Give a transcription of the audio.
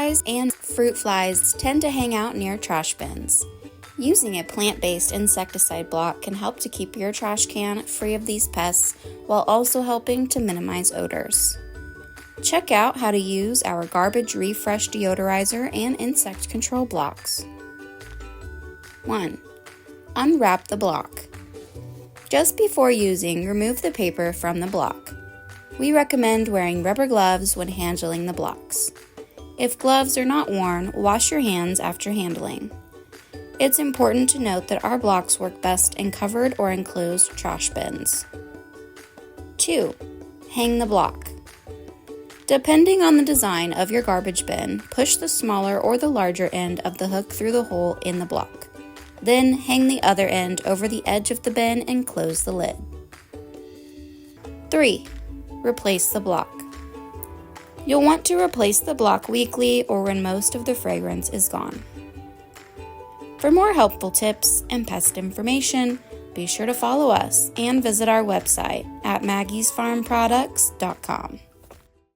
flies and fruit flies tend to hang out near trash bins. Using a plant-based insecticide block can help to keep your trash can free of these pests while also helping to minimize odors. Check out how to use our garbage refresh deodorizer and insect control blocks. 1. Unwrap the block. Just before using, remove the paper from the block. We recommend wearing rubber gloves when handling the blocks. If gloves are not worn, wash your hands after handling. It's important to note that our blocks work best in covered or enclosed trash bins. 2. Hang the block. Depending on the design of your garbage bin, push the smaller or the larger end of the hook through the hole in the block. Then hang the other end over the edge of the bin and close the lid. 3. Replace the block. You'll want to replace the block weekly or when most of the fragrance is gone. For more helpful tips and pest information, be sure to follow us and visit our website at maggiesfarmproducts.com.